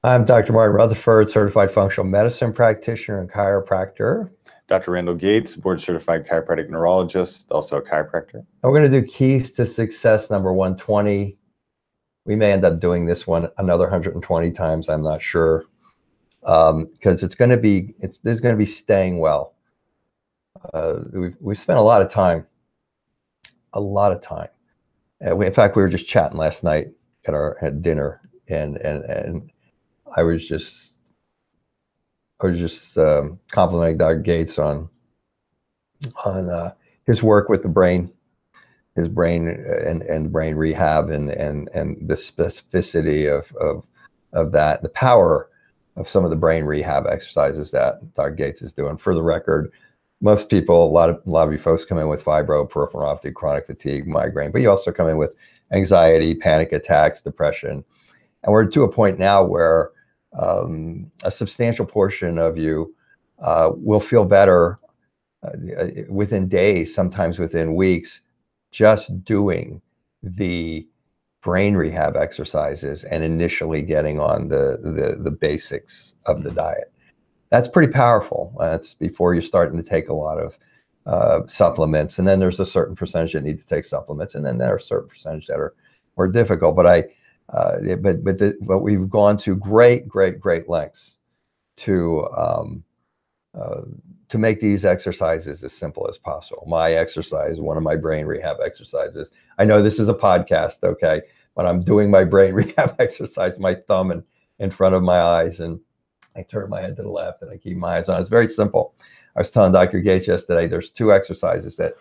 I'm Dr. Martin Rutherford, certified functional medicine practitioner and chiropractor. Dr. Randall Gates, board-certified chiropractic neurologist, also a chiropractor. And we're going to do keys to success number 120. We may end up doing this one another 120 times. I'm not sure, because it's going to be staying well. We've spent a lot of time. In fact, we were just chatting last night at dinner, and I was just complimenting Dr. Gates on his work with the brain, and brain rehab, and the specificity of that, the power of some of the brain rehab exercises that Dr. Gates is doing. For the record, most people, a lot of you folks come in with fibro, peripheral neuropathy, chronic fatigue, migraine, but you also come in with anxiety, panic attacks, depression, and we're to a point now where a substantial portion of you will feel better within days, sometimes within weeks, just doing the brain rehab exercises and initially getting on the basics of the diet. That's pretty powerful. That's before you're starting to take a lot of supplements, and then there's a certain percentage that need to take supplements, and then there are a certain percentage that are more difficult. But but we've gone to great lengths to make these exercises as simple as possible. My exercise, one of my brain rehab exercises, I know this is a podcast, okay, but I'm doing my brain rehab exercise, my thumb in front of my eyes, and I turn my head to the left and I keep my eyes on. It's very simple. I was telling Dr. Gates yesterday, there's 2 exercises that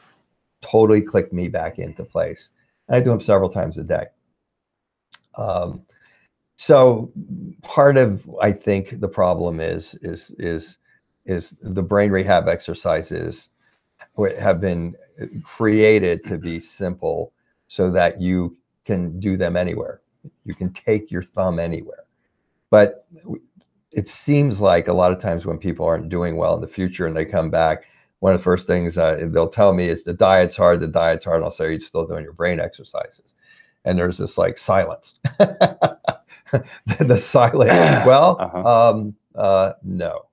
totally click me back into place. And I do them several times a day. So part of, I think, the problem is the brain rehab exercises have been created to be simple so that you can do them anywhere. You can take your thumb anywhere. But it seems like a lot of times when people aren't doing well in the future and they come back, one of the first things they'll tell me is the diet's hard, and I'll say, are you still doing your brain exercises? And there's this like silence. The silence. Well, no.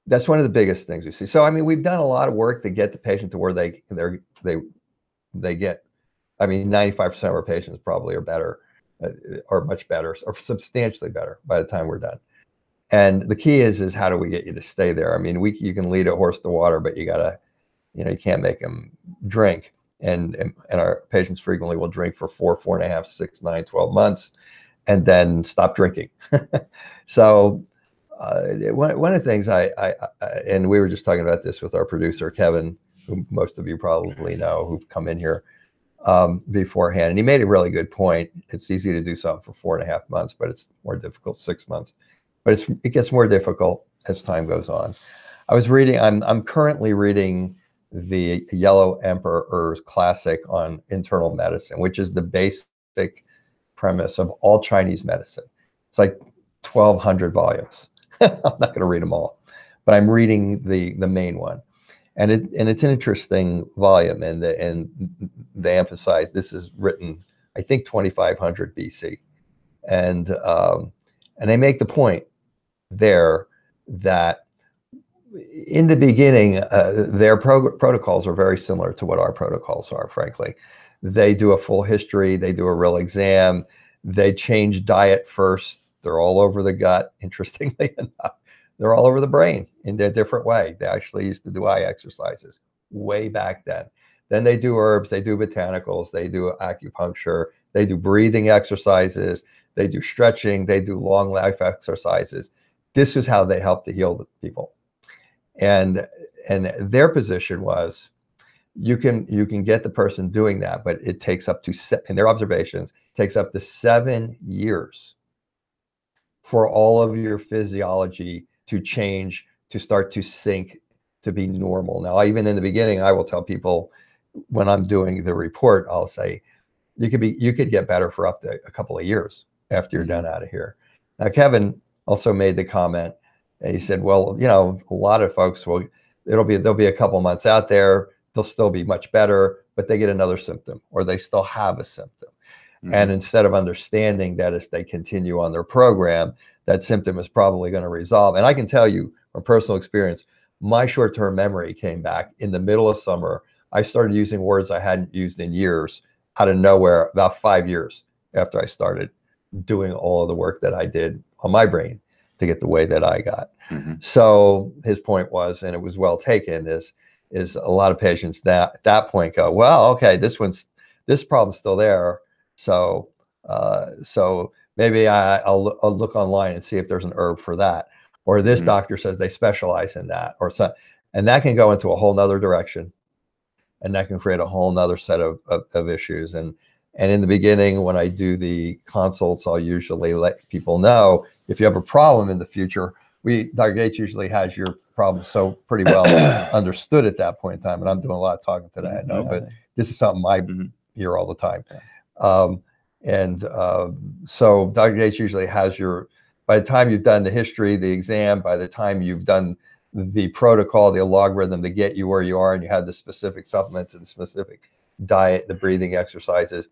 That's one of the biggest things we see. So, I mean, we've done a lot of work to get the patient to where they get, I mean, 95% of our patients probably are better, or much better, or substantially better by the time we're done. And the key is how do we get you to stay there? I mean, you can lead a horse to water, but you gotta, you can't make them drink. And our patients frequently will drink for 4, 4.5, 6, 9, 12 months, and then stop drinking. So one of the things and we were just talking about this with our producer, Kevin, who most of you probably know, who've come in here beforehand. And he made a really good point. It's easy to do something for 4.5 months, but it's more difficult 6 months. But it gets more difficult as time goes on. I'm currently reading the Yellow Emperor's classic on internal medicine, which is the basic premise of all Chinese medicine. It's like 1,200 volumes. I'm not going to read them all, but I'm reading the main one, and it's an interesting volume, and they emphasize this is written, I think, 2500 BC, and they make the point there that in the beginning, their protocols are very similar to what our protocols are, frankly. They do a full history, they do a real exam, they change diet first. They're all over the gut, interestingly enough. They're all over the brain in a different way. They actually used to do eye exercises way back then. Then they do herbs, they do botanicals, they do acupuncture, they do breathing exercises, they do stretching, they do long life exercises. This is how they help to heal the people. And their position was, you can get the person doing that, but it takes up to, in their observations, takes up to 7 years for all of your physiology to change, to start to sync, to be normal. Now, even in the beginning, I will tell people when I'm doing the report, I'll say, you could get better for up to a couple of years after you're done out of here. Now, Kevin also made the comment, and he said, well, a lot of folks there'll be a couple months out there, they'll still be much better, but they get another symptom, or they still have a symptom. And instead of understanding that as they continue on their program, that symptom is probably going to resolve. And I can tell you from personal experience, my short-term memory came back in the middle of summer. I started using words I hadn't used in years out of nowhere about 5 years after I started doing all of the work that I did on my brain to get the way that I got. So his point was, and it was well taken, is a lot of patients that at that point go, well, okay, this problem's still there. So maybe I'll look online and see if there's an herb for that, or this doctor says they specialize in that, or so, and that can go into a whole nother direction, and that can create a whole nother set of issues. And in the beginning, when I do the consults, I'll usually let people know if you have a problem in the future. Dr. Gates usually has your problem so pretty well understood at that point in time. And I'm doing a lot of talking today, I know, but this is something I hear all the time. So Dr. Gates usually has by the time you've done the history, the exam, by the time you've done the protocol, the logarithm to get you where you are, and you have the specific supplements and the specific diet, the breathing exercises.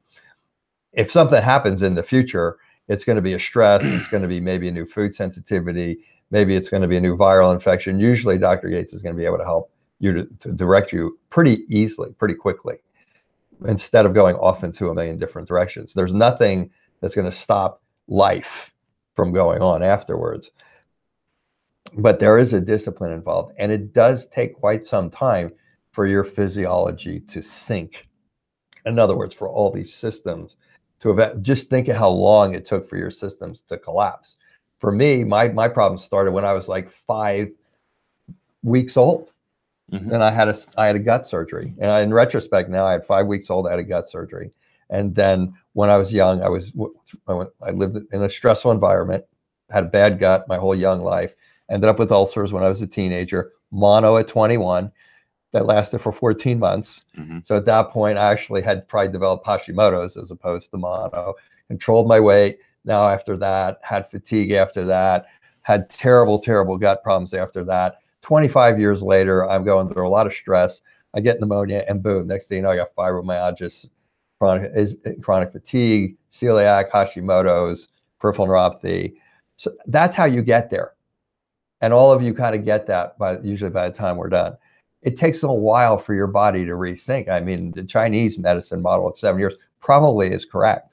If something happens in the future, it's going to be a stress. It's going to be maybe a new food sensitivity. Maybe it's going to be a new viral infection. Usually Dr. Gates is going to be able to help you to direct you pretty easily, pretty quickly, instead of going off into a million different directions. There's nothing that's going to stop life from going on afterwards. But there is a discipline involved, and it does take quite some time for your physiology to sync. In other words, for all these systems to just think of how long it took for your systems to collapse. For me, my problem started when I was like 5 weeks old. And I had a gut surgery. And in retrospect, now I had 5 weeks old, I had a gut surgery. And then when I was young, I lived in a stressful environment, had a bad gut my whole young life, ended up with ulcers when I was a teenager, mono at 21, that lasted for 14 months. So at that point, I actually had probably developed Hashimoto's as opposed to mono, controlled my weight. Now after that, had fatigue after that, had terrible, terrible gut problems after that. 25 years later, I'm going through a lot of stress. I get pneumonia, and boom, next thing you know, I got fibromyalgia, chronic fatigue, celiac, Hashimoto's, peripheral neuropathy. So that's how you get there. And all of you kind of get that usually by the time we're done. It takes a while for your body to resync. I mean, the Chinese medicine model of 7 years probably is correct,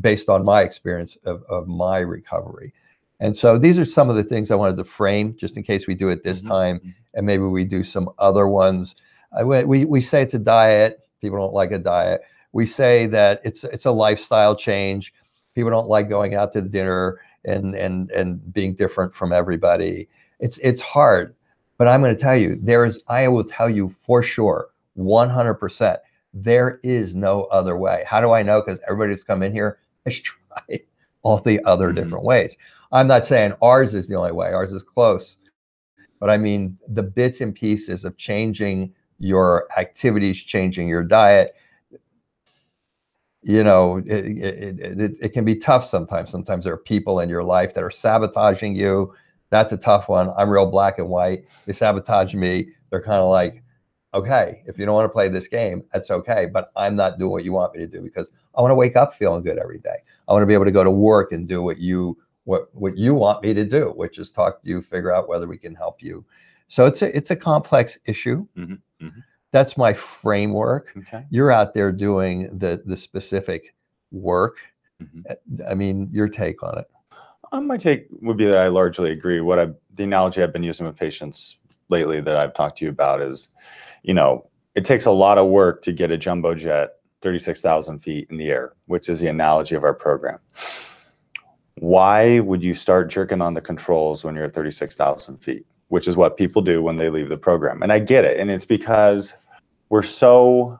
based on my experience of my recovery. And so these are some of the things I wanted to frame, just in case we do it this time, and maybe we do some other ones. We say it's a diet. People don't like a diet. We say that it's a lifestyle change. People don't like going out to dinner and being different from everybody. It's hard, but I'm going to tell you, I will tell you for sure, 100%, there is no other way. How do I know? Because everybody that's come in here has tried all the other different ways. I'm not saying ours is the only way. Ours is close. But I mean, the bits and pieces of changing your activities, changing your diet, you know, it can be tough sometimes. Sometimes there are people in your life that are sabotaging you. That's a tough one. I'm real black and white. They sabotage me. They're kind of like, okay, if you don't want to play this game, that's okay. But I'm not doing what you want me to do, because I want to wake up feeling good every day. I want to be able to go to work and do what you want me to do, which is talk to you, figure out whether we can help you. So it's a complex issue. That's my framework. You're out there doing the specific work. I mean, your take on it. My take would be that I largely agree. The analogy I've been using with patients lately that I've talked to you about is, you know, it takes a lot of work to get a jumbo jet 36,000 feet in the air, which is the analogy of our program. Why would you start jerking on the controls when you're at 36,000 feet, which is what people do when they leave the program? And I get it. And it's because we're so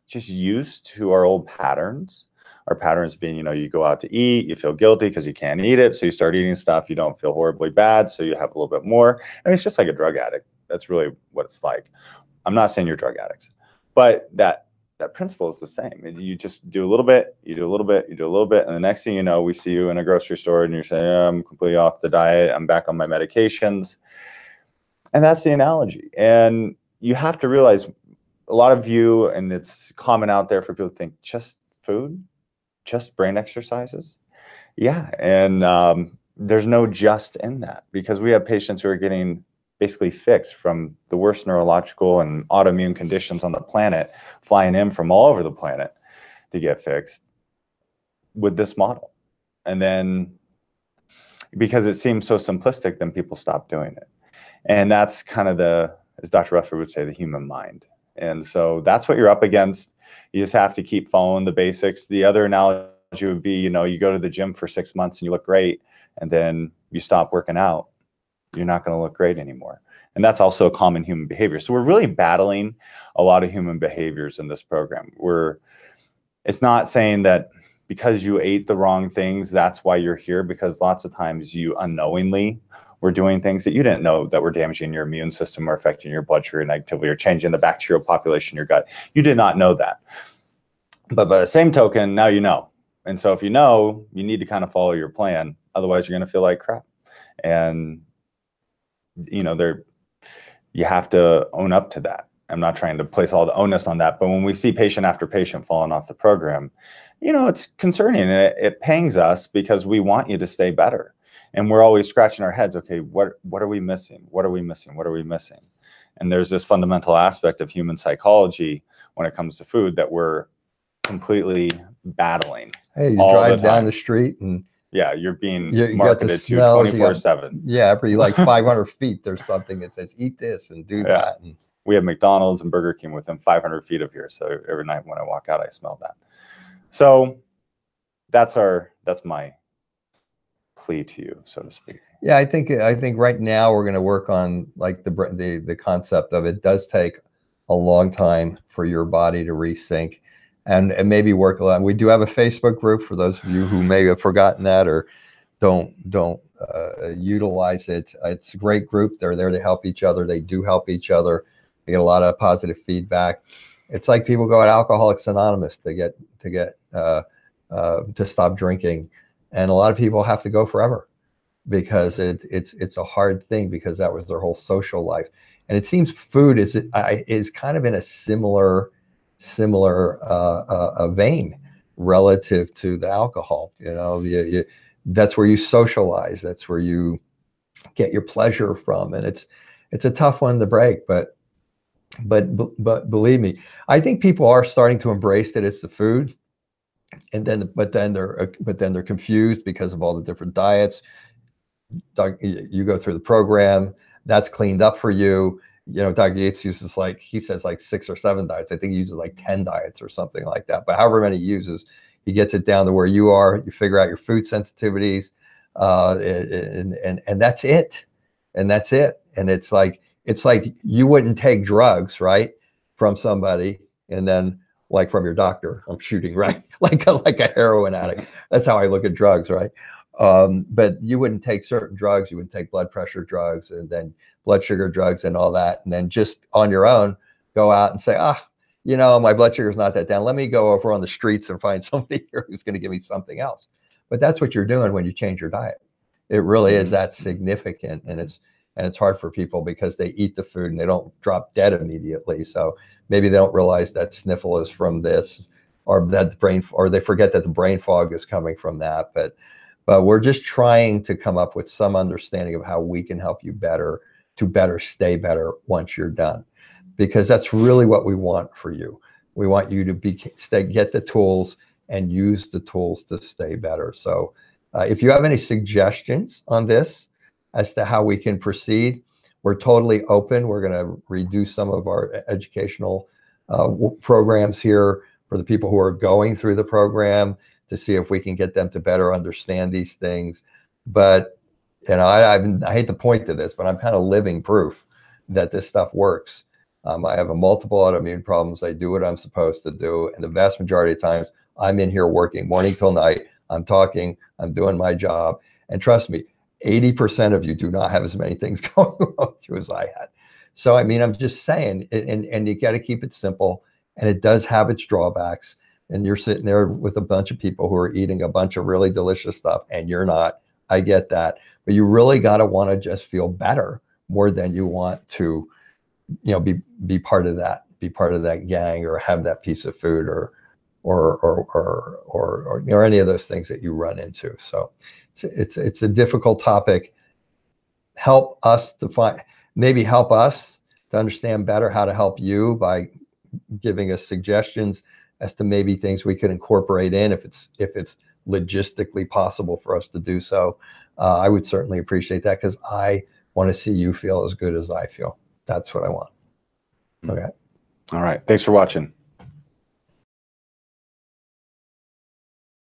just used to our old patterns. Our patterns being, you know, you go out to eat, you feel guilty because you can't eat it. So you start eating stuff, you don't feel horribly bad. So you have a little bit more. I mean, it's just like a drug addict. That's really what it's like. I'm not saying you're drug addicts, but that principle is the same. You just do a little bit, you do a little bit, you do a little bit. And the next thing you know, we see you in a grocery store and you're saying, I'm completely off the diet. I'm back on my medications. And that's the analogy. And you have to realize a lot of you, and it's common out there for people to think just food. just brain exercises? Yeah. And there's no just in that, because we have patients who are getting basically fixed from the worst neurological and autoimmune conditions on the planet, flying in from all over the planet to get fixed with this model. And then because it seems so simplistic, then people stop doing it. And that's kind of the, as Dr. Rutherford would say, the human mind. And so that's what you're up against. You just have to keep following the basics. The other analogy would be, you know, you go to the gym for 6 months and you look great, and then you stop working out, you're not going to look great anymore. And that's also a common human behavior. So we're really battling a lot of human behaviors in this program. It's not saying that because you ate the wrong things, that's why you're here, because lots of times you unknowingly were doing things that you didn't know that were damaging your immune system or affecting your blood sugar negatively or changing the bacterial population in your gut. You did not know that. But by the same token, now you know. And so if you know, you need to kind of follow your plan. Otherwise, you're going to feel like crap. And, you know, you have to own up to that. I'm not trying to place all the onus on that. But when we see patient after patient falling off the program, you know, it's concerning, and it pangs us, because we want you to stay better. And we're always scratching our heads. Okay, what are we missing? What are we missing? What are we missing? And there's this fundamental aspect of human psychology when it comes to food that we're completely battling. Hey, you drive down the street and yeah, you're being marketed to 24/7. Yeah, every like 500 feet, there's something that says eat this and do that. And we have McDonald's and Burger King within 500 feet of here. So every night when I walk out, I smell that. So that's my plea to you, so to speak. Yeah, I think right now we're going to work on like the concept of, it does take a long time for your body to resync, and maybe work a lot. We do have a Facebook group for those of you who may have forgotten that or don't utilize it. It's a great group. They're there to help each other. They do help each other. They get a lot of positive feedback. It's like people go at Alcoholics Anonymous to stop drinking, and a lot of people have to go forever because it's a hard thing, because that was their whole social life. And it seems food is kind of in a similar vein relative to the alcohol. You know, that's where you socialize. That's where you get your pleasure from, and it's a tough one to break. But believe me, I think people are starting to embrace that it's the food, and but then they're confused because of all the different diets. You go through the program, that's cleaned up for you. You know, Dr. Yates uses he says 6 or 7 diets. I think he uses like 10 diets or something like that. But however many he uses, he gets it down to where you are. You figure out your food sensitivities, and that's it. And that's it. And it's like you wouldn't take drugs, right, from somebody, and then like from your doctor. I'm shooting, right? like a heroin addict. That's how I look at drugs, right? But you wouldn't take certain drugs. You wouldn't take blood pressure drugs and then blood sugar drugs and all that, and then just on your own go out and say, you know, my blood sugar is not that down. Let me go over on the streets and find somebody here who's going to give me something else. But that's what you're doing when you change your diet. It really is that significant, and it's hard for people because they eat the food and they don't drop dead immediately. So maybe they don't realize that sniffle is from this, or that or they forget that the brain fog is coming from that. But we're just trying to come up with some understanding of how we can help you to stay better once you're done, because that's really what we want for you. We want you to get the tools and use the tools to stay better. So if you have any suggestions on this as to how we can proceed, we're totally open. We're going to redo some of our educational programs here for the people who are going through the program, to see if we can get them to better understand these things. But, you know, I hate to point to this, but I'm kind of living proof that this stuff works. I have multiple autoimmune problems. I do what I'm supposed to do. And the vast majority of times I'm in here working morning till night. I'm talking, I'm doing my job. And trust me, 80% of you do not have as many things going through as I had. So, I mean, I'm just saying, and you got to keep it simple, and it does have its drawbacks. And you're sitting there with a bunch of people who are eating a bunch of really delicious stuff, and you're not. I get that. But you really got to want to just feel better more than you want to, you know, be part of that gang, or have that piece of food, or or any of those things that you run into. So it's a difficult topic. Help us to maybe help us to understand better how to help you by giving us suggestions as to maybe things we could incorporate in if it's logistically possible for us to do so. I would certainly appreciate that, because I want to see you feel as good as I feel. That's what I want. Okay. All right. Thanks for watching.